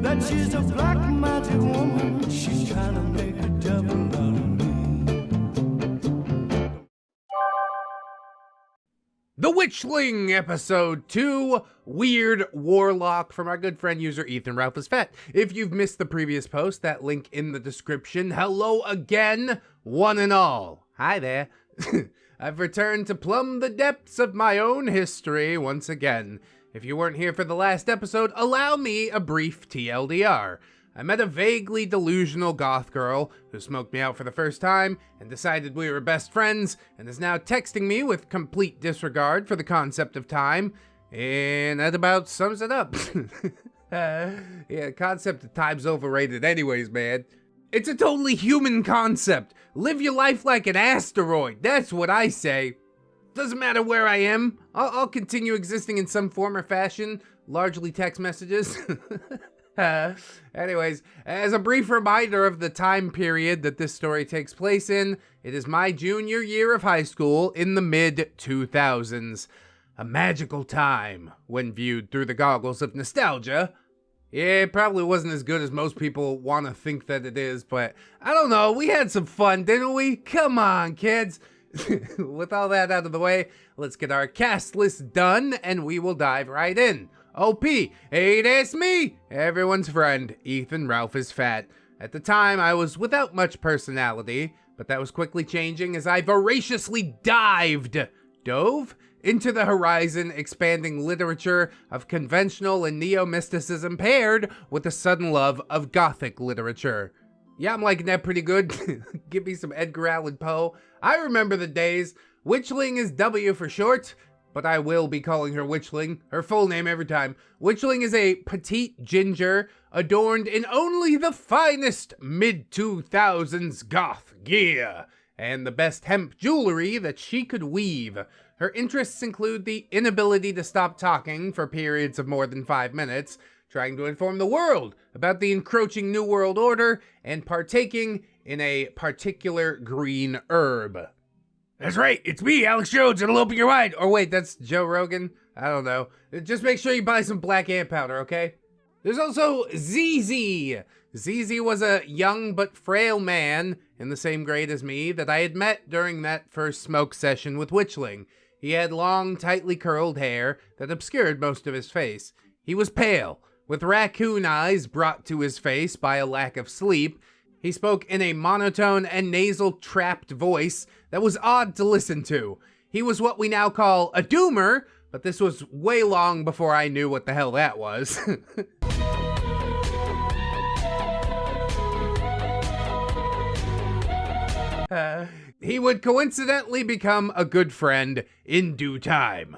that she's a black magic woman. She's trying to make a devil out of me. The Witchling, Episode 2, Weird Warlock, from our good friend user Ethan Ralph is Fat. If you've missed the previous post, that link in the description. Hello again, one and all. Hi there. I've returned to plumb the depths of my own history once again. If you weren't here for the last episode, allow me a brief TLDR. I met a vaguely delusional goth girl who smoked me out for the first time and decided we were best friends and is now texting me with complete disregard for the concept of time, and that about sums it up. Yeah, concept of time's overrated anyways, man. It's a totally human concept. Live your life like an asteroid, that's what I say. Doesn't matter where I am, I'll continue existing in some form or fashion, largely text messages. Anyways, as a brief reminder of the time period that this story takes place in, it is my junior year of high school in the mid-2000s. A magical time when viewed through the goggles of nostalgia. Yeah, it probably wasn't as good as most people want to think that it is, but I don't know, we had some fun, didn't we? Come on, kids. With all that out of the way, let's get our cast list done and we will dive right in. OP, hey, that's me, everyone's friend, Ethan Ralph is Fat. At the time, I was without much personality, but that was quickly changing as I voraciously dove into the horizon, expanding literature of conventional and neo-mysticism paired with a sudden love of gothic literature. Yeah, I'm liking that pretty good. Give me some Edgar Allan Poe. I remember the days. Witchling is W for short, but I will be calling her Witchling, her full name every time. Witchling is a petite ginger, adorned in only the finest mid-2000s goth gear, and the best hemp jewelry that she could weave. Her interests include the inability to stop talking for periods of more than 5 minutes, trying to inform the world about the encroaching New World Order, and partaking in a particular green herb. That's right, it's me, Alex Jones, it'll open your mind. Or wait, that's Joe Rogan? I don't know. Just make sure you buy some black ant powder, okay? There's also ZZ. ZZ was a young but frail man in the same grade as me that I had met during that first smoke session with Witchling. He had long, tightly curled hair that obscured most of his face. He was pale, with raccoon eyes brought to his face by a lack of sleep. He spoke in a monotone and nasal trapped voice that was odd to listen to. He was what we now call a doomer, but this was way long before I knew what the hell that was. He would coincidentally become a good friend in due time.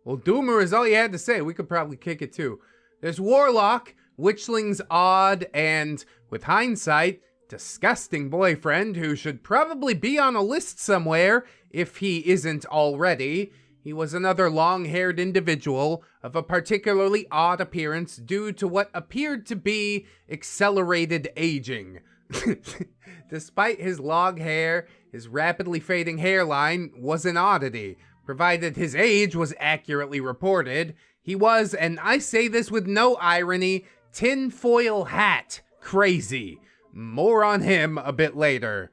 Well, doomer is all you had to say. We could probably kick it too. There's Warlock, Witchling's odd and, with hindsight, disgusting boyfriend who should probably be on a list somewhere if he isn't already. He was another long-haired individual of a particularly odd appearance due to what appeared to be accelerated aging. Despite his long hair, his rapidly fading hairline was an oddity. Provided his age was accurately reported, he was, and I say this with no irony, tinfoil hat crazy. More on him a bit later.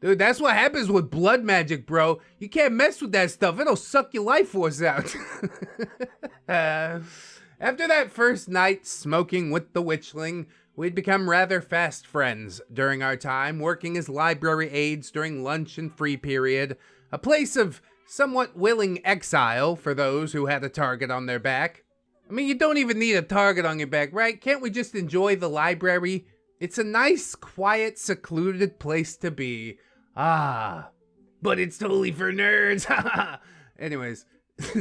Dude, that's what happens with blood magic, bro. You can't mess with that stuff. It'll suck your life force out. After that first night smoking with the Witchling, we'd become rather fast friends during our time working as library aides during lunch and free period, a place of somewhat willing exile for those who had a target on their back. I mean, you don't even need a target on your back, right? Can't we just enjoy the library? It's a nice, quiet, secluded place to be. Ah, but it's totally for nerds. Anyways,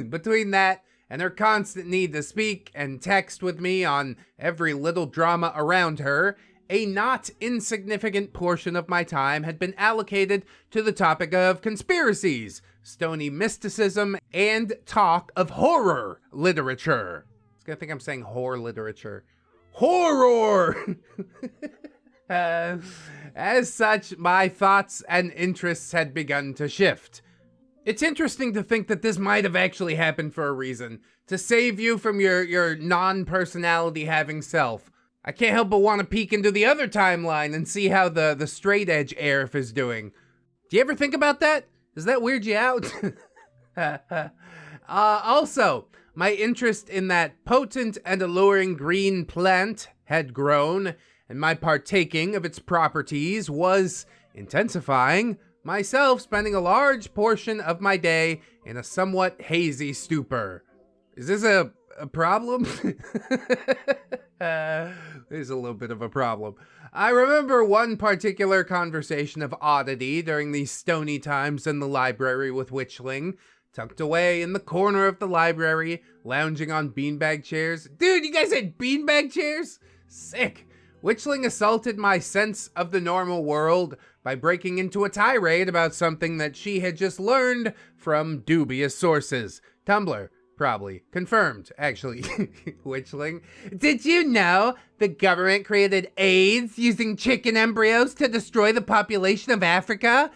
between that and her constant need to speak and text with me on every little drama around her, a not insignificant portion of my time had been allocated to the topic of conspiracies, stony mysticism, and talk of horror literature. I was gonna think I'm saying whore literature. Horror! As such, my thoughts and interests had begun to shift. It's interesting to think that this might have actually happened for a reason, to save you from your non-personality having self. I can't help but want to peek into the other timeline and see how the straight edge Aerith is doing. Do you ever think about that? Does that weird you out? Also, my interest in that potent and alluring green plant had grown, and my partaking of its properties was intensifying, myself spending a large portion of my day in a somewhat hazy stupor. Is this a problem? There's a little bit of a problem. I remember one particular conversation of oddity during these stony times in the library with Witchling, tucked away in the corner of the library, lounging on beanbag chairs. Dude, you guys had beanbag chairs? Sick. Witchling assaulted my sense of the normal world by breaking into a tirade about something that she had just learned from dubious sources. Tumblr, probably. Confirmed, actually. Witchling. Did you know the government created AIDS using chicken embryos to destroy the population of Africa?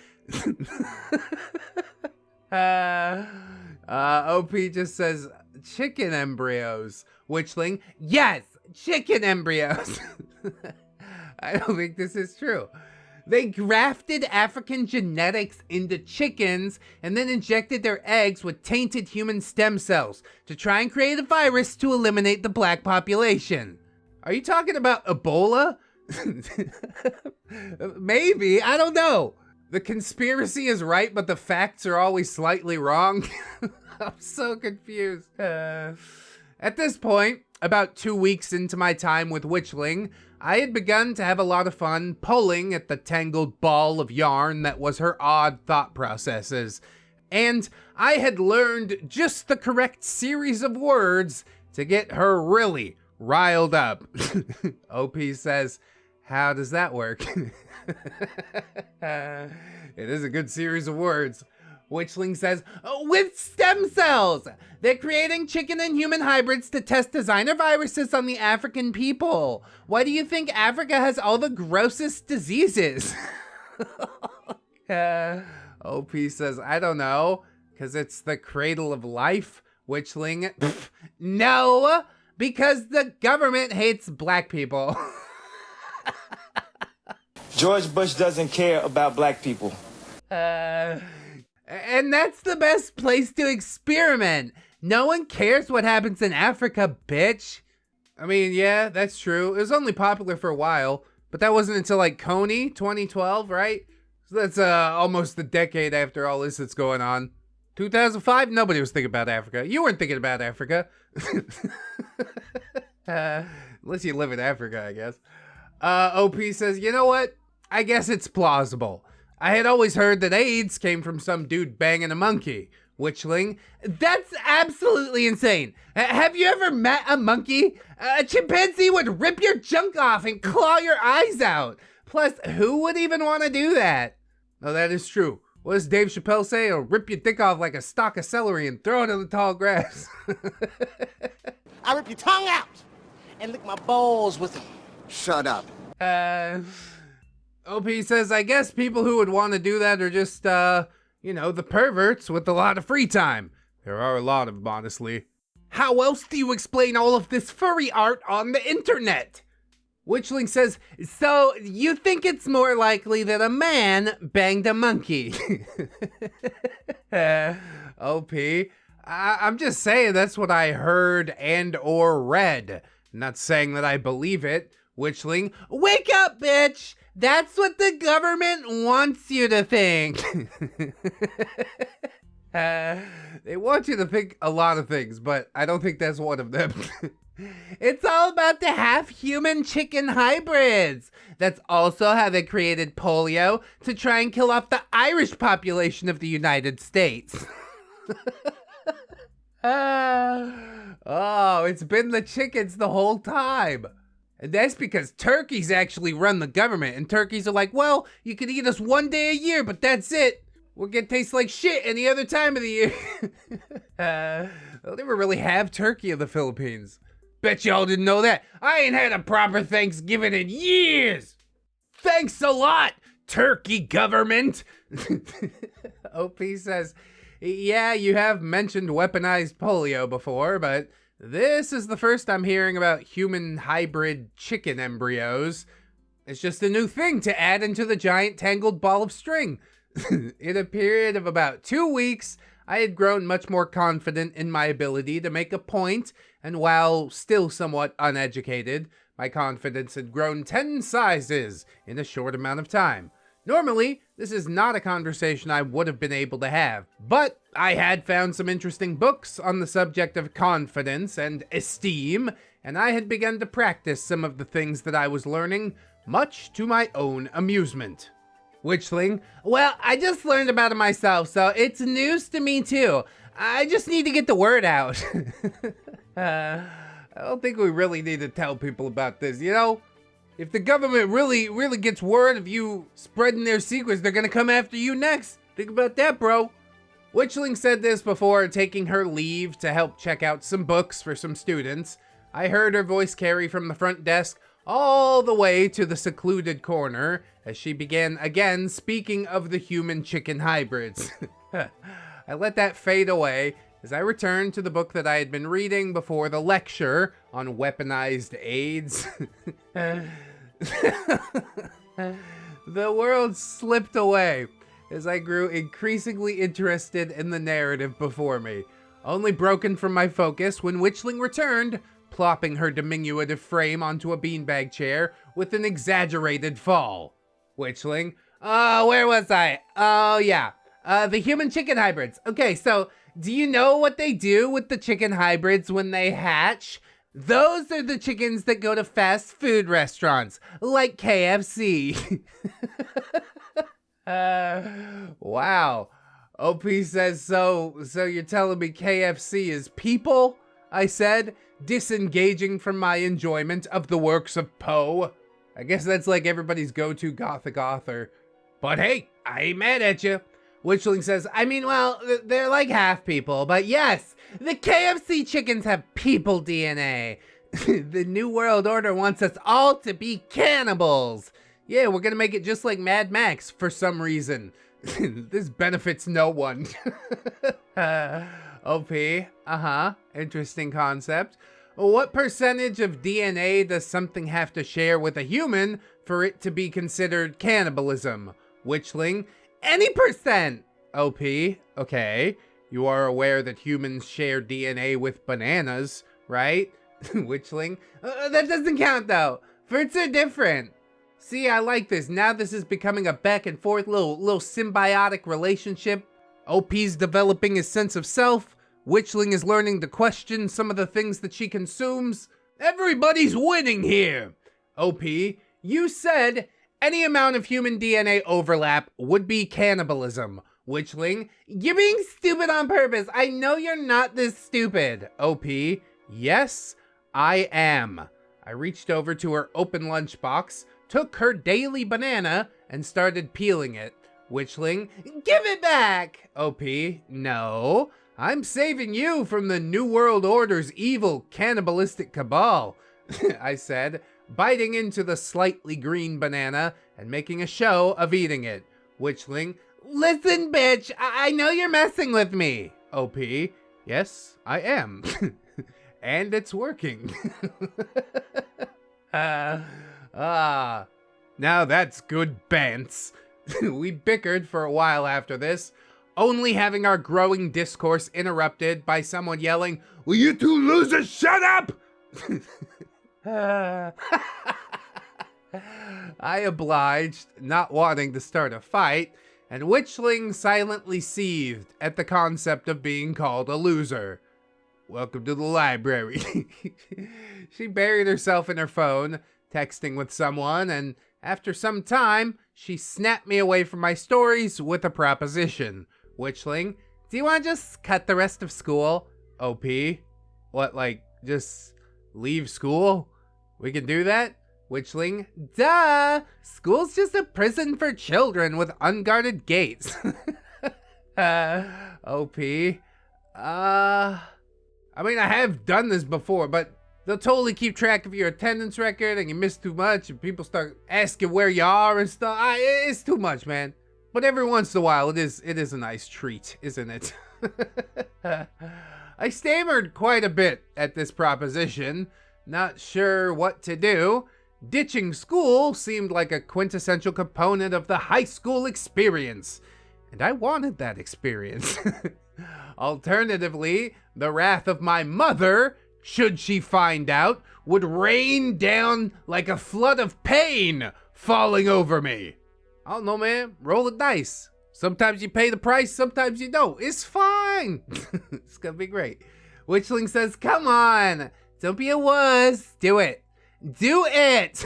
OP just says, chicken embryos. Witchling, yes, chicken embryos. I don't think this is true. They grafted African genetics into chickens and then injected their eggs with tainted human stem cells to try and create a virus to eliminate the black population. Are you talking about Ebola? Maybe, I don't know. The conspiracy is right, but the facts are always slightly wrong. I'm so confused. At this point, about 2 weeks into my time with Witchling, I had begun to have a lot of fun pulling at the tangled ball of yarn that was her odd thought processes. And I had learned just the correct series of words to get her really riled up. OP says, how does that work? It is a good series of words. Witchling says, with stem cells! They're creating chicken and human hybrids to test designer viruses on the African people. Why do you think Africa has all the grossest diseases? OP says, I don't know, because it's the cradle of life. Witchling, no, because the government hates black people. George Bush doesn't care about black people. And that's the best place to experiment. No one cares what happens in Africa, bitch. I mean, yeah, that's true. It was only popular for a while, but that wasn't until like Coney 2012, right? So that's almost a decade after all this that's going on. 2005, nobody was thinking about Africa. You weren't thinking about Africa. Unless you live in Africa, I guess. OP says, you know what? I guess it's plausible. I had always heard that AIDS came from some dude banging a monkey. Witchling, that's absolutely insane. Have you ever met a monkey? A chimpanzee would rip your junk off and claw your eyes out. Plus, who would even want to do that? No, that is true. What does Dave Chappelle say? He'll rip your dick off like a stalk of celery and throw it in the tall grass. I rip your tongue out and lick my balls with them. Shut up. OP says, I guess people who would want to do that are just, the perverts with a lot of free time. There are a lot of them, honestly. How else do you explain all of this furry art on the internet? Witchling says, so you think it's more likely that a man banged a monkey? OP, I'm just saying that's what I heard and or read. Not saying that I believe it. Witchling, wake up, bitch! That's what the government wants you to think. They want you to think a lot of things, but I don't think that's one of them. It's all about the half-human chicken hybrids. That's also how they created polio, to try and kill off the Irish population of the United States. Oh, it's been the chickens the whole time. And that's because turkeys actually run the government, and turkeys are like, well, you can eat us one day a year, but that's it. We'll get taste like shit any other time of the year. They'll never really have turkey in the Philippines. Bet y'all didn't know that. I ain't had a proper Thanksgiving in years. Thanks a lot, turkey government. OP says, yeah, you have mentioned weaponized polio before, but This is the first I'm hearing about human hybrid chicken embryos. It's just a new thing to add into the giant tangled ball of string. In a period of about 2 weeks, I had grown much more confident in my ability to make a point, and while still somewhat uneducated, my confidence had grown 10 sizes in a short amount of time. Normally, this is not a conversation I would have been able to have, but I had found some interesting books on the subject of confidence and esteem, and I had begun to practice some of the things that I was learning, much to my own amusement. Witchling, well, I just learned about it myself, so it's news to me too. I just need to get the word out. I don't think we really need to tell people about this, you know? If the government really gets word of you spreading their secrets, they're gonna come after you next. Think about that, bro. Witchling said this before taking her leave to help check out some books for some students. I heard her voice carry from the front desk all the way to the secluded corner as she began again speaking of the human chicken hybrids. I let that fade away as I returned to the book that I had been reading before the lecture on weaponized AIDS. The world slipped away as I grew increasingly interested in the narrative before me, only broken from my focus when Witchling returned, plopping her diminutive frame onto a beanbag chair with an exaggerated fall. Witchling, where was I? Oh yeah, the human chicken hybrids. Okay, so do you know what they do with the chicken hybrids when they hatch? Those are the chickens that go to fast food restaurants, like KFC. Wow. OP says, so you're telling me KFC is people? I said, disengaging from my enjoyment of the works of Poe. I guess that's like everybody's go-to gothic author. But hey, I ain't mad at you. Witchling says, I mean, well, they're like half people, but yes, the KFC chickens have people DNA. The New World Order wants us all to be cannibals. Yeah, we're gonna make it just like Mad Max for some reason. This benefits no one. OP, interesting concept. What percentage of DNA does something have to share with a human for it to be considered cannibalism? Witchling, any percent. OP, okay. You are aware that humans share DNA with bananas, right? Witchling, that doesn't count though. Fruits are different. See, I like this. Now this is becoming a back and forth little symbiotic relationship. OP's developing his sense of self. Witchling is learning to question some of the things that she consumes. Everybody's winning here. OP, you said any amount of human DNA overlap would be cannibalism. Witchling, you're being stupid on purpose. I know you're not this stupid. OP, yes, I am. I reached over to her open lunchbox, took her daily banana, and started peeling it. Witchling, give it back! OP, no. I'm saving you from the New World Order's evil cannibalistic cabal, I said, biting into the slightly green banana and making a show of eating it. Witchling, listen, bitch, I know you're messing with me. OP, yes, I am. And it's working. Now that's good bants. We bickered for a while after this, only having our growing discourse interrupted by someone yelling, "Will you two losers shut up?" I obliged, not wanting to start a fight, and Witchling silently seethed at the concept of being called a loser. Welcome to the library. She buried herself in her phone, texting with someone, and after some time, she snapped me away from my stories with a proposition. Witchling, do you want to just cut the rest of school? OP, what, like, just leave school? We can do that? Witchling, duh! School's just a prison for children with unguarded gates. OP, I mean, I have done this before, but they'll totally keep track of your attendance record and you miss too much and people start asking where you are and stuff. It's too much, man. But every once in a while, it is a nice treat, isn't it? I stammered quite a bit at this proposition, not sure what to do. Ditching school seemed like a quintessential component of the high school experience, and I wanted that experience. Alternatively, the wrath of my mother, should she find out, would rain down like a flood of pain falling over me. I don't know, man. Roll the dice. Sometimes you pay the price, sometimes you don't. It's fine. It's gonna be great. Witchling says, come on. Don't be a wuss. Do it. Do it!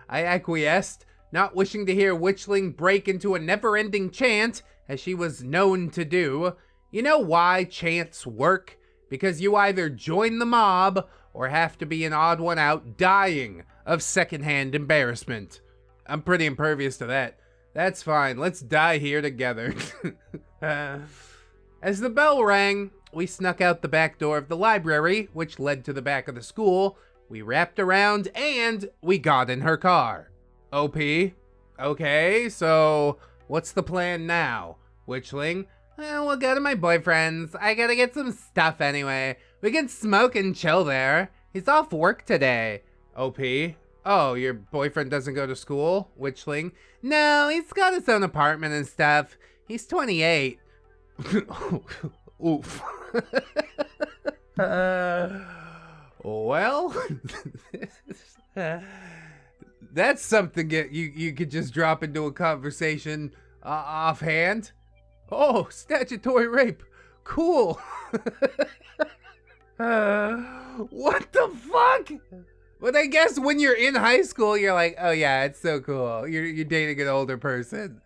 I acquiesced, not wishing to hear Witchling break into a never-ending chant, as she was known to do. You know why chants work? Because you either join the mob, or have to be an odd one out dying of secondhand embarrassment. I'm pretty impervious to that. That's fine, let's die here together. As the bell rang, we snuck out the back door of the library, which led to the back of the school. We wrapped around, and we got in her car. OP? Okay, so what's the plan now? Witchling? Well, we'll go to my boyfriend's. I gotta get some stuff anyway. We can smoke and chill there. He's off work today. OP? Oh, your boyfriend doesn't go to school? Witchling? No, he's got his own apartment and stuff. He's 28. Oof. Well, that's something you could just drop into a conversation offhand. Oh, statutory rape. Cool. What the fuck? But I guess when you're in high school, you're like, oh yeah, it's so cool. You're dating an older person.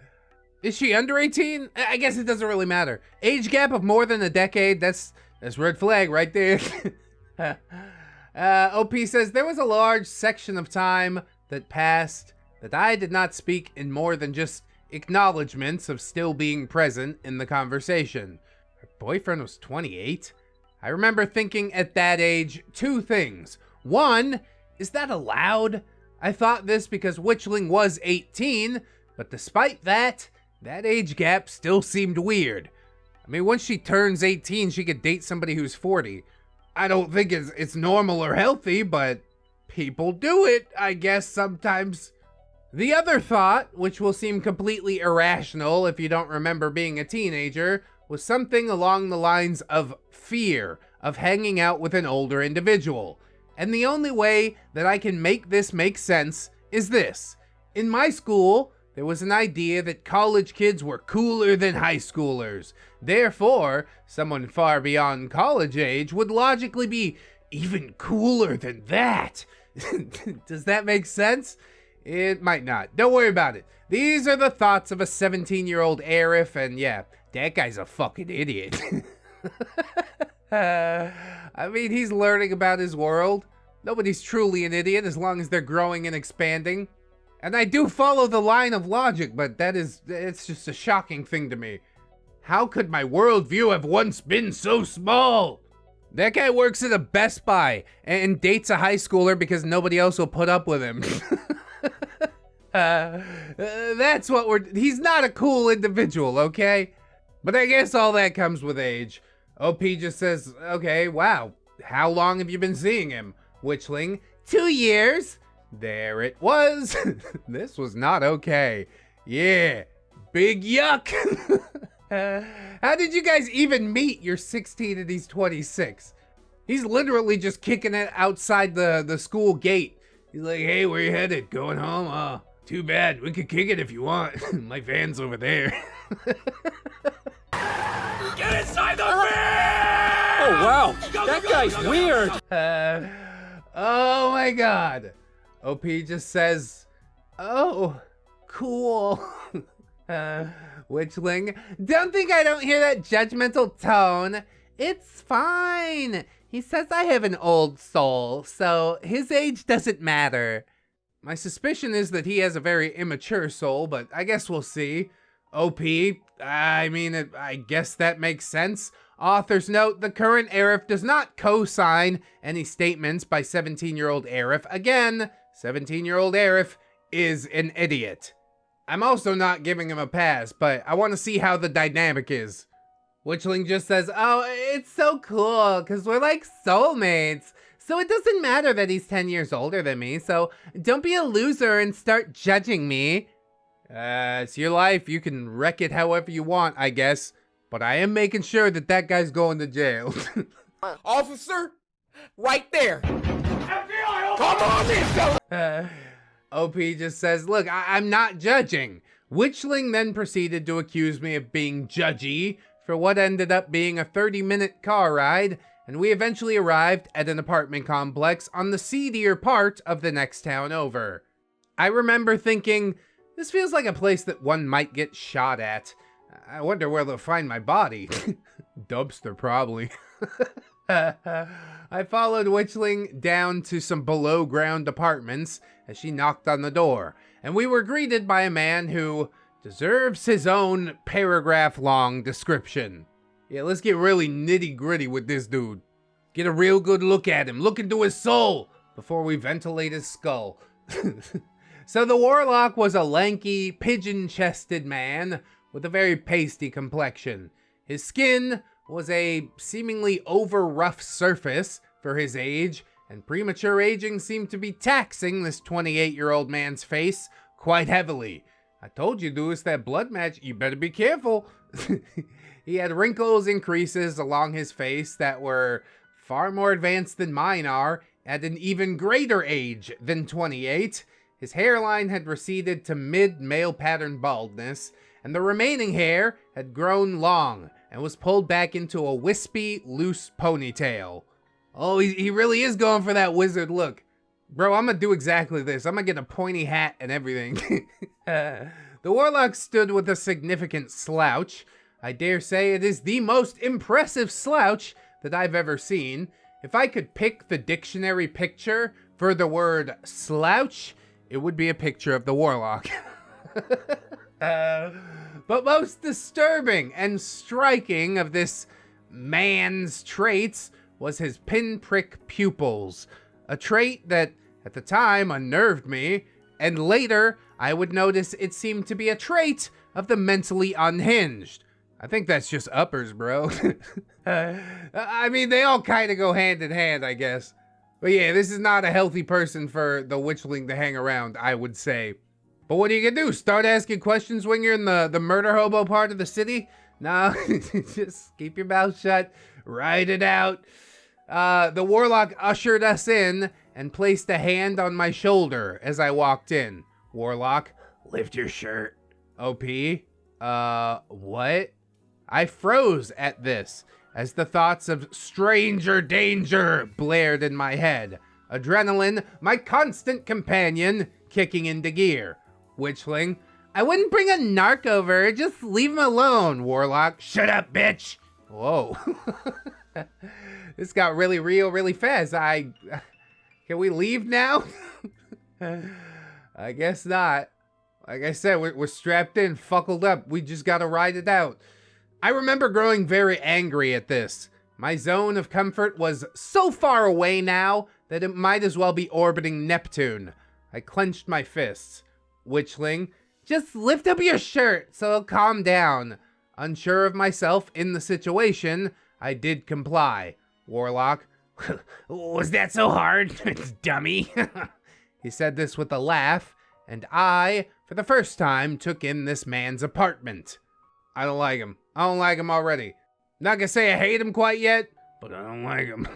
Is she under 18? I guess it doesn't really matter. Age gap of more than a decade, that's red flag right there. OP says, there was a large section of time that passed that I did not speak in more than just acknowledgements of still being present in the conversation. Her boyfriend was 28? I remember thinking at that age two things. One, is that allowed? I thought this because Witchling was 18, but despite that age gap still seemed weird. I mean, once she turns 18, she could date somebody who's 40. I don't think it's normal or healthy, but people do it, I guess, sometimes. The other thought, which will seem completely irrational if you don't remember being a teenager, was something along the lines of fear of hanging out with an older individual. And the only way that I can make this make sense is this. In my school, there was an idea that college kids were cooler than high schoolers. Therefore, someone far beyond college age would logically be even cooler than that. Does that make sense? It might not. Don't worry about it. These are the thoughts of a 17-year-old Arif, and yeah, that guy's a fucking idiot. I mean, he's learning about his world. Nobody's truly an idiot as long as they're growing and expanding. And I do follow the line of logic, but it's just a shocking thing to me. How could my worldview have once been so small? That guy works at a Best Buy and dates a high schooler because nobody else will put up with him. That's what he's not a cool individual, okay? But I guess all that comes with age. OP just says, okay, wow, how long have you been seeing him? Witchling, 2 years. There it was. This was not okay. Yeah, big yuck. How did you guys even meet? You're 16 and he's 26. He's literally just kicking it outside the school gate. He's like, hey, where you headed? Going home? Oh, too bad. We could kick it if you want. My van's over there. Get inside the van! Oh, wow. That guy's weird. Oh, my God. OP just says, oh, cool. Witchling, don't think I don't hear that judgmental tone. It's fine. He says I have an old soul, so his age doesn't matter. My suspicion is that he has a very immature soul, but I guess we'll see. OP, I mean, I guess that makes sense. Author's note, the current Arif does not co-sign any statements by 17-year-old Arif. Again, 17-year-old Arif is an idiot. I'm also not giving him a pass, but I want to see how the dynamic is. Witchling just says, oh, it's so cool, because we're like soulmates. So it doesn't matter that he's 10 years older than me, so don't be a loser and start judging me. It's your life, you can wreck it however you want, I guess. But I am making sure that that guy's going to jail. Officer, right there. Come on in, OP just says, look, I'm not judging. Witchling then proceeded to accuse me of being judgy for what ended up being a 30-minute car ride, and we eventually arrived at an apartment complex on the seedier part of the next town over. I remember thinking, this feels like a place that one might get shot at. I wonder where they'll find my body. Dumpster, probably. I followed Witchling down to some below-ground apartments as she knocked on the door, and we were greeted by a man who deserves his own paragraph-long description. Yeah, let's get really nitty-gritty with this dude. Get a real good look at him, look into his soul, before we ventilate his skull. So the warlock was a lanky, pigeon-chested man with a very pasty complexion. His skin was a seemingly over-rough surface for his age, and premature aging seemed to be taxing this 28-year-old man's face quite heavily. I told you, Lewis, that blood match, you better be careful. He had wrinkles and creases along his face that were far more advanced than mine are, at an even greater age than 28. His hairline had receded to mid-male pattern baldness, and the remaining hair had grown long and was pulled back into a wispy, loose ponytail. Oh, he really is going for that wizard look. Bro, I'm gonna do exactly this. I'm gonna get a pointy hat and everything. The warlock stood with a significant slouch. I dare say it is the most impressive slouch that I've ever seen. If I could pick the dictionary picture for the word slouch, it would be a picture of the warlock. But most disturbing and striking of this man's traits was his pinprick pupils, a trait that at the time unnerved me, and later I would notice it seemed to be a trait of the mentally unhinged. I think that's just uppers, bro. I mean, they all kind of go hand in hand, I guess. But yeah, this is not a healthy person for the Witchling to hang around, I would say. But what are you gonna do? Start asking questions when you're in the murder hobo part of the city? No, just keep your mouth shut, ride it out. The warlock ushered us in and placed a hand on my shoulder as I walked in. Warlock, lift your shirt. OP, what? I froze at this as the thoughts of stranger danger blared in my head. Adrenaline, my constant companion, kicking into gear. Witchling, I wouldn't bring a narc over, just leave him alone. Warlock, shut up, bitch. Whoa. This got really real really fast. Can we leave now? I guess not. Like I said, we're strapped in, fuckled up. We just gotta ride it out. I remember growing very angry at this. My zone of comfort was so far away now that it might as well be orbiting Neptune. I clenched my fists. Witchling, just lift up your shirt so it'll calm down. Unsure of myself in the situation, I did comply. Warlock, was that so hard, dummy? He said this with a laugh, and I, for the first time, took in this man's apartment. I don't like him. I don't like him already. Not gonna say I hate him quite yet, but I don't like him.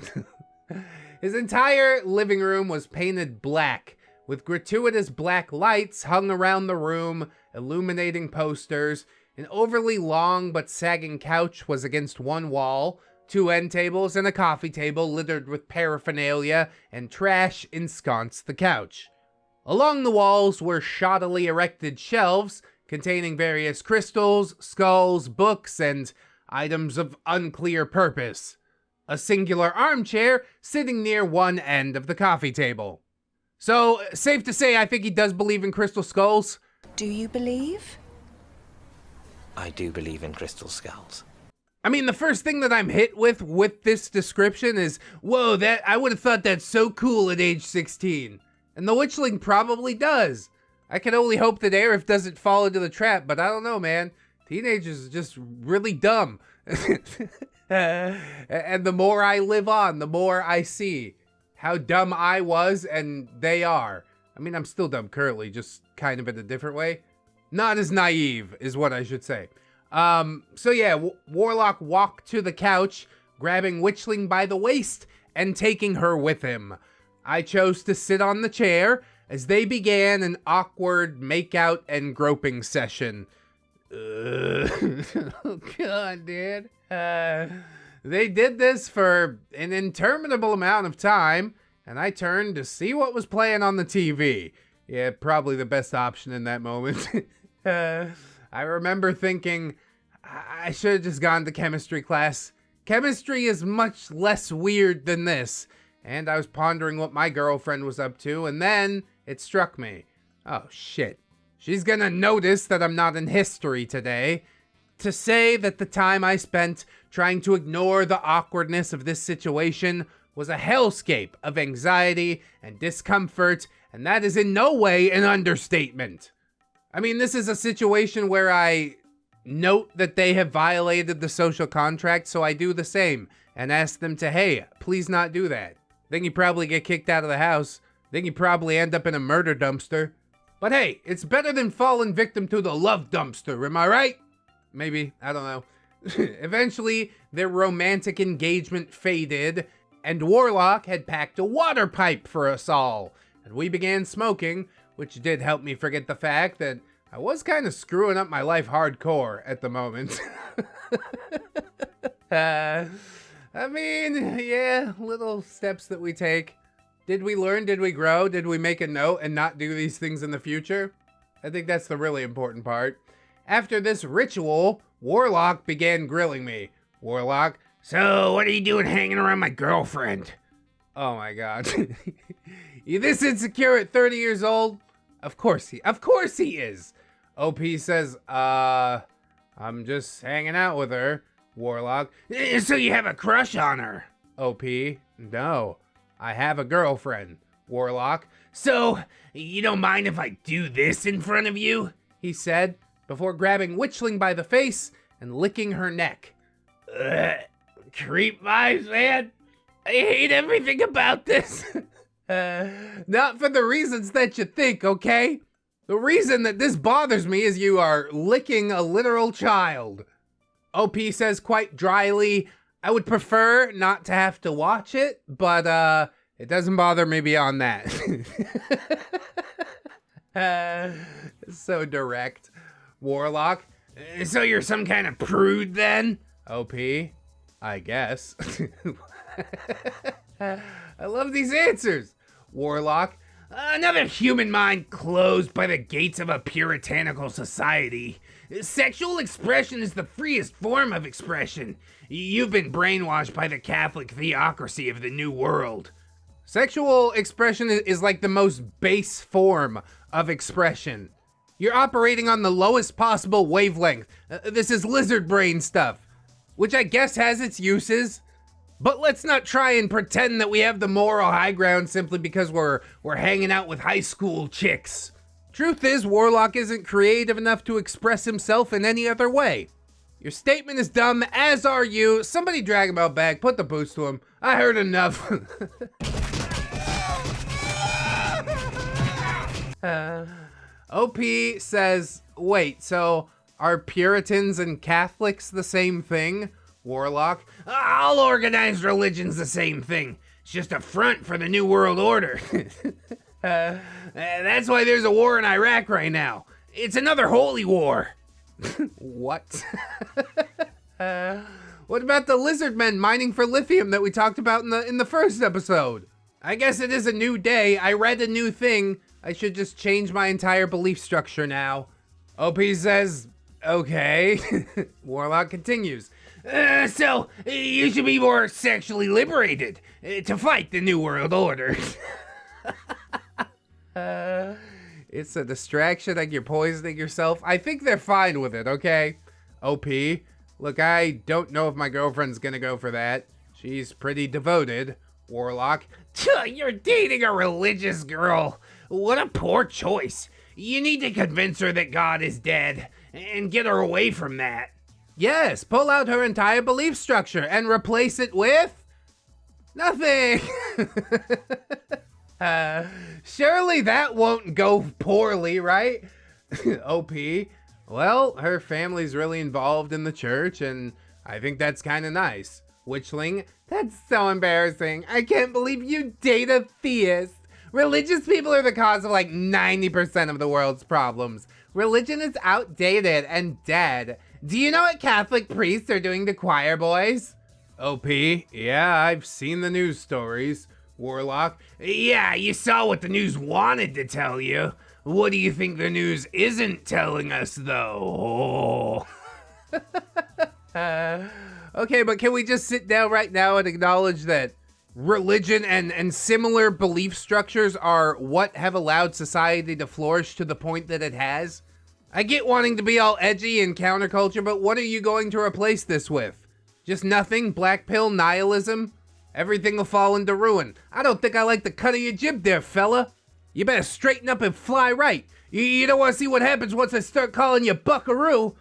His entire living room was painted black, with gratuitous black lights hung around the room, illuminating posters. An overly long but sagging couch was against one wall, 2 end tables and a coffee table littered with paraphernalia and trash ensconced the couch. Along the walls were shoddily erected shelves containing various crystals, skulls, books, and items of unclear purpose. A singular armchair sitting near one end of the coffee table. So, safe to say I think he does believe in crystal skulls? Do you believe? I do believe in crystal skulls. I mean, the first thing that I'm hit with this description is, whoa, that I would have thought that's so cool at age 16. And the Witchling probably does. I can only hope that Aerith doesn't fall into the trap, but I don't know, man. Teenagers are just really dumb. And the more I live on, the more I see how dumb I was and they are. I mean, I'm still dumb currently, just kind of in a different way. Not as naive, is what I should say. So yeah, Warlock walked to the couch, grabbing Witchling by the waist and taking her with him. I chose to sit on the chair as they began an awkward make-out and groping session. Oh God, dude. They did this for an interminable amount of time, and I turned to see what was playing on the TV. Yeah, probably the best option in that moment. I remember thinking, I should have just gone to chemistry class. Chemistry is much less weird than this. And I was pondering what my girlfriend was up to, and then it struck me. Oh shit. She's gonna notice that I'm not in history today. To say that the time I spent trying to ignore the awkwardness of this situation was a hellscape of anxiety and discomfort, and that is in no way an understatement. I mean, this is a situation where I note that they have violated the social contract, so I do the same and ask them to, hey, please not do that. Then you probably get kicked out of the house. Then you probably end up in a murder dumpster. But hey, it's better than falling victim to the love dumpster, am I right? Maybe, I don't know. Eventually, their romantic engagement faded, and Warlock had packed a water pipe for us all. And we began smoking, which did help me forget the fact that I was kind of screwing up my life hardcore at the moment. I mean, yeah, little steps that we take. Did we learn? Did we grow? Did we make a note and not do these things in the future? I think that's the really important part. After this ritual, Warlock began grilling me. Warlock, so what are you doing hanging around my girlfriend? Oh my God. You this insecure at 30 years old? Of course he is. OP says, I'm just hanging out with her. Warlock, so you have a crush on her? OP, no, I have a girlfriend. Warlock, so you don't mind if I do this in front of you? He said, before grabbing Witchling by the face and licking her neck. Creep vibes, man. I hate everything about this. Not for the reasons that you think, okay? The reason that this bothers me is you are licking a literal child. OP says quite dryly, I would prefer not to have to watch it, but it doesn't bother me beyond that. So direct. Warlock, so you're some kind of prude then? OP, I guess. I love these answers. Warlock, another human mind closed by the gates of a puritanical society. Sexual expression is the freest form of expression. You've been brainwashed by the Catholic theocracy of the New World. Sexual expression is like the most base form of expression. You're operating on the lowest possible wavelength. This is lizard brain stuff, which I guess has its uses. But let's not try and pretend that we have the moral high ground simply because we're hanging out with high school chicks. Truth is, Warlock isn't creative enough to express himself in any other way. Your statement is dumb, as are you. Somebody drag him out back, put the boots to him. I heard enough. OP says, wait, so are Puritans and Catholics the same thing? Warlock, all organized religion's the same thing. It's just a front for the New World Order. That's why there's a war in Iraq right now. It's another holy war. What? What about the lizard men mining for lithium that we talked about in the first episode? I guess it is a new day. I read a new thing. I should just change my entire belief structure now. OP says, okay. Warlock continues. So, you should be more sexually liberated to fight the New World Order. It's a distraction, like you're poisoning yourself. I think they're fine with it, okay? OP, look, I don't know if my girlfriend's gonna go for that. She's pretty devoted. Warlock, you're dating a religious girl. What a poor choice. You need to convince her that God is dead and get her away from that. Yes, pull out her entire belief structure and replace it with nothing. Surely that won't go poorly, right? OP. Well, her family's really involved in the church, and I think that's kind of nice. Witchling, that's so embarrassing. I can't believe you date a theist. Religious people are the cause of like 90% of the world's problems. Religion is outdated and dead. Do you know what Catholic priests are doing to choir boys? OP, yeah, I've seen the news stories. Warlock, yeah, you saw what the news wanted to tell you. What do you think the news isn't telling us, though? Okay, but can we just sit down right now and acknowledge that religion and similar belief structures are what have allowed society to flourish to the point that it has? I get wanting to be all edgy and counterculture, but what are you going to replace this with? Just nothing? Black pill nihilism? Everything will fall into ruin. I don't think I like the cut of your jib there, fella. You better straighten up and fly right. You don't want to see what happens once I start calling you buckaroo.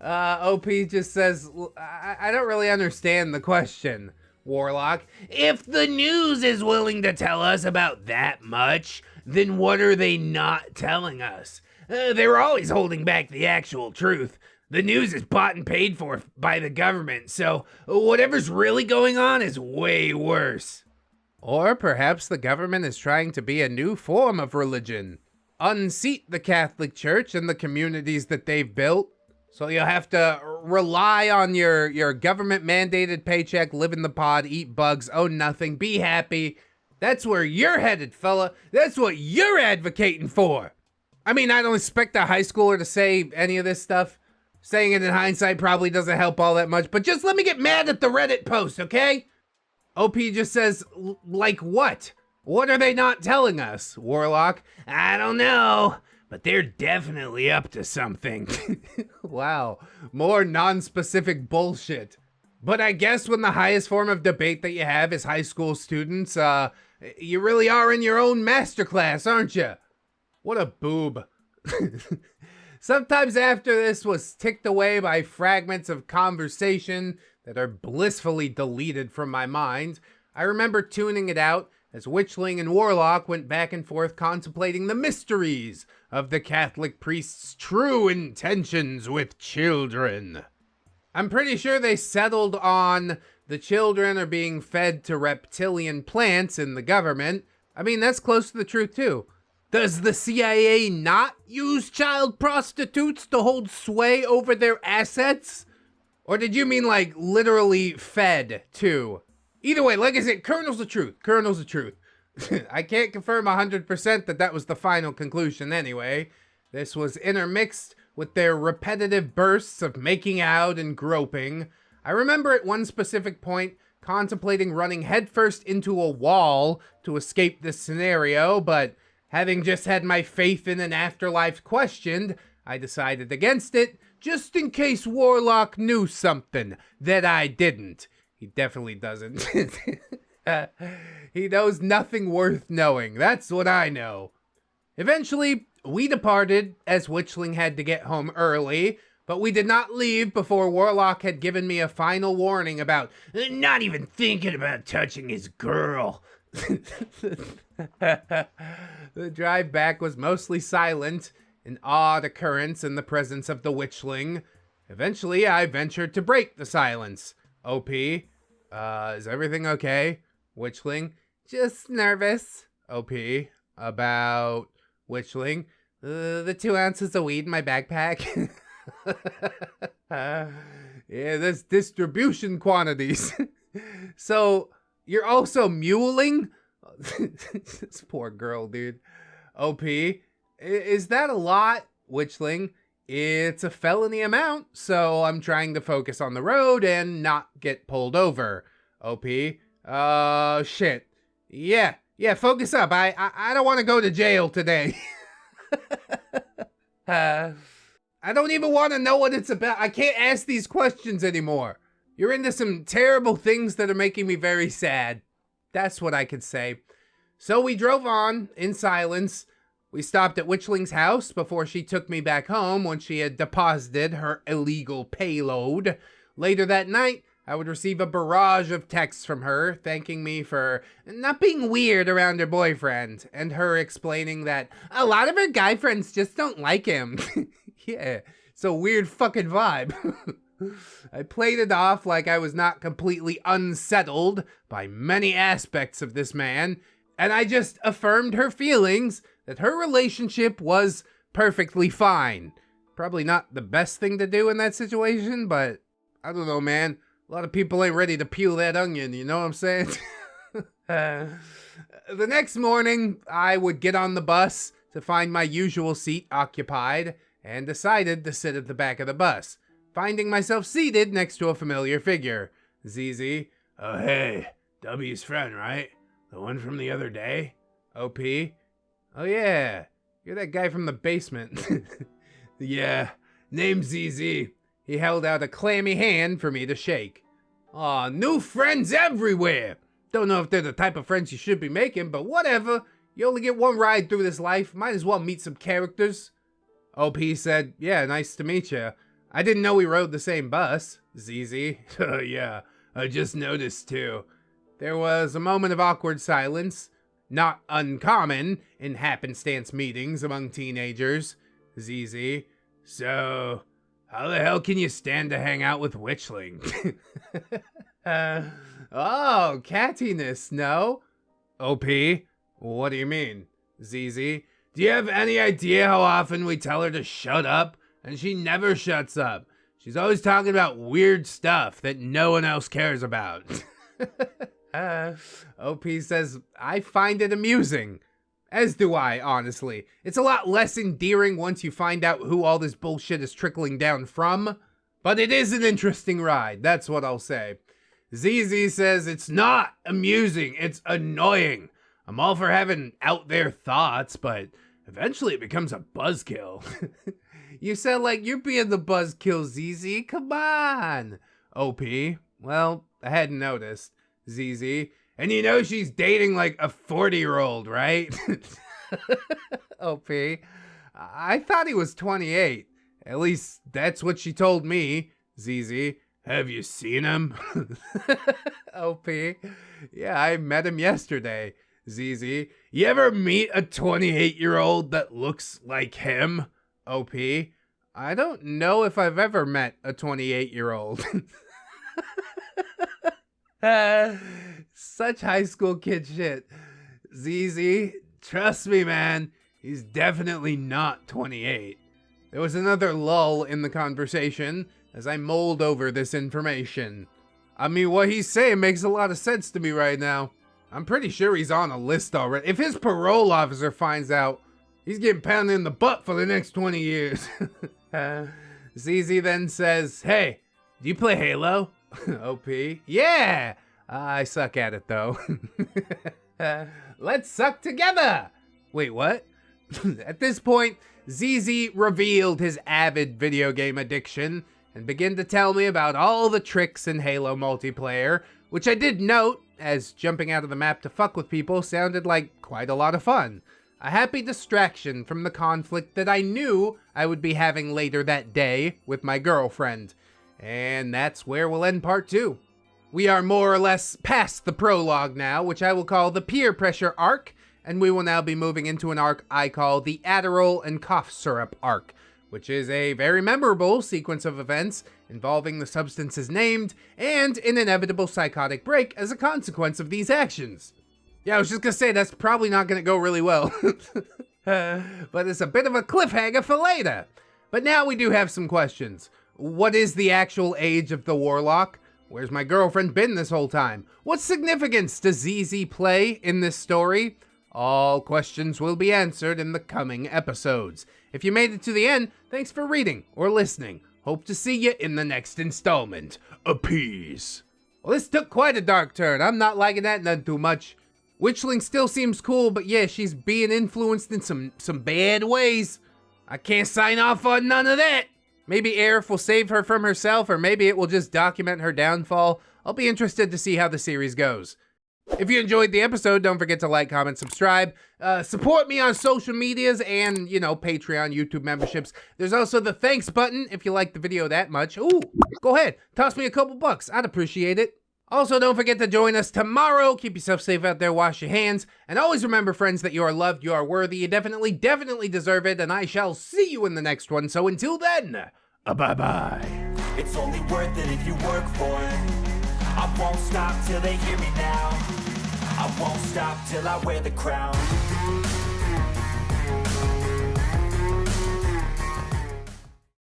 OP just says, I don't really understand the question, Warlock. If the news is willing to tell us about that much, then what are they not telling us? They're always holding back the actual truth. The news is bought and paid for by the government, so whatever's really going on is way worse. Or perhaps the government is trying to be a new form of religion. Unseat the Catholic Church and the communities that they've built. So you'll have to rely on your government-mandated paycheck, live in the pod, eat bugs, own nothing, be happy. That's where you're headed, fella. That's what you're advocating for. I mean, I don't expect a high schooler to say any of this stuff. Saying it in hindsight probably doesn't help all that much, but just let me get mad at the Reddit post, okay? OP just says, like what? What are they not telling us, Warlock? I don't know, but they're definitely up to something. Wow, more non-specific bullshit. But I guess when the highest form of debate that you have is high school students, you really are in your own masterclass, aren't you? What a boob. Sometimes after this was ticked away by fragments of conversation that are blissfully deleted from my mind, I remember tuning it out as Witchling and Warlock went back and forth contemplating the mysteries of the Catholic priest's true intentions with children. I'm pretty sure they settled on the children are being fed to reptilian plants in the government. I mean, that's close to the truth too. Does the CIA not use child prostitutes to hold sway over their assets? Or did you mean like literally fed too? Either way, like I said, kernel's the truth. Kernel's the truth. I can't confirm 100% that was the final conclusion anyway. This was intermixed with their repetitive bursts of making out and groping. I remember at one specific point contemplating running headfirst into a wall to escape this scenario, but having just had my faith in an afterlife questioned, I decided against it, just in case Warlock knew something that I didn't. He definitely doesn't. He knows nothing worth knowing, that's what I know. Eventually, we departed, as Witchling had to get home early, but we did not leave before Warlock had given me a final warning about not even thinking about touching his girl. The drive back was mostly silent, an odd occurrence in the presence of the Witchling. Eventually, I ventured to break the silence. OP, is everything okay? Witchling, just nervous. OP, about Witchling, the 2 ounces of weed in my backpack. Yeah, that's distribution quantities. So, you're also muling? This poor girl, dude. OP, is that a lot, Witchling? It's a felony amount, so I'm trying to focus on the road and not get pulled over. OP, shit. Yeah, focus up. I don't want to go to jail today. I don't even want to know what it's about. I can't ask these questions anymore. You're into some terrible things that are making me very sad. That's what I could say. So we drove on in silence. We stopped at Witchling's house before she took me back home when she had deposited her illegal payload. Later that night, I would receive a barrage of texts from her thanking me for not being weird around her boyfriend, and her explaining that a lot of her guy friends just don't like him. Yeah, it's a weird fucking vibe. I played it off like I was not completely unsettled by many aspects of this man, and I just affirmed her feelings that her relationship was perfectly fine. Probably not the best thing to do in that situation, but I don't know, man. A lot of people ain't ready to peel that onion, you know what I'm saying? The next morning, I would get on the bus to find my usual seat occupied and decided to sit at the back of the bus, finding myself seated next to a familiar figure. ZZ. Oh, hey, W's friend, right? The one from the other day? OP. Oh, yeah. You're that guy from the basement. Yeah. Name's ZZ. He held out a clammy hand for me to shake. Aw, new friends everywhere. Don't know if they're the type of friends you should be making, but whatever. You only get one ride through this life. Might as well meet some characters. OP said, yeah, nice to meet you. I didn't know we rode the same bus. ZZ. Yeah, I just noticed too. There was a moment of awkward silence. Not uncommon in happenstance meetings among teenagers. ZZ. So, how the hell can you stand to hang out with Witchling? Oh, cattiness, no? OP? What do you mean? ZZ? Do you have any idea how often we tell her to shut up? And she never shuts up. She's always talking about weird stuff that no one else cares about. OP says, I find it amusing. As do I, honestly. It's a lot less endearing once you find out who all this bullshit is trickling down from. But it is an interesting ride, that's what I'll say. ZZ says it's not amusing, it's annoying. I'm all for having out there thoughts, but eventually it becomes a buzzkill. You sound like you're being the buzzkill, ZZ. Come on. OP. Well, I hadn't noticed. ZZ. And you know she's dating like a 40-year-old, right? OP. I thought he was 28. At least that's what she told me. ZZ. Have you seen him? OP. Yeah, I met him yesterday. ZZ. You ever meet a 28-year-old that looks like him? OP. I don't know if I've ever met a 28-year-old. Such high school kid shit. ZZ, trust me, man, he's definitely not 28. There was another lull in the conversation as I mulled over this information. I mean, what he's saying makes a lot of sense to me right now. I'm pretty sure he's on a list already. If his parole officer finds out, he's getting pounded in the butt for the next 20 years. ZZ then says, hey, do you play Halo? OP. Yeah! I suck at it, though. Let's suck together! Wait, what? At this point, ZZ revealed his avid video game addiction and began to tell me about all the tricks in Halo multiplayer, which I did note, as jumping out of the map to fuck with people sounded like quite a lot of fun. A happy distraction from the conflict that I knew I would be having later that day with my girlfriend. And that's where we'll end part 2. We are more or less past the prologue now, which I will call the peer pressure arc, and we will now be moving into an arc I call the Adderall and cough syrup arc, which is a very memorable sequence of events involving the substances named and an inevitable psychotic break as a consequence of these actions. Yeah, I was just gonna say that's probably not gonna go really well. But it's a bit of a cliffhanger for later. But now we do have some questions. What is the actual age of the warlock? Where's my girlfriend been this whole time? What significance does ZZ play in this story? All questions will be answered in the coming episodes. If you made it to the end, thanks for reading or listening. Hope to see you in the next installment. A peace. Well, this took quite a dark turn. I'm not liking that none too much. Witchling still seems cool, but yeah, she's being influenced in some bad ways. I can't sign off on none of that. Maybe Aerith will save her from herself, or maybe it will just document her downfall. I'll be interested to see how the series goes. If you enjoyed the episode, don't forget to like, comment, subscribe. Support me on social medias and, Patreon, YouTube memberships. There's also the thanks button if you like the video that much. Ooh, go ahead. Toss me a couple bucks. I'd appreciate it. Also, don't forget to join us tomorrow. Keep yourself safe out there. Wash your hands. And always remember, friends, that you are loved, you are worthy, you definitely, definitely deserve it. And I shall see you in the next one. So until then, bye-bye. It's only worth it if you work for it. I won't stop till they hear me now. I won't stop till I wear the crown.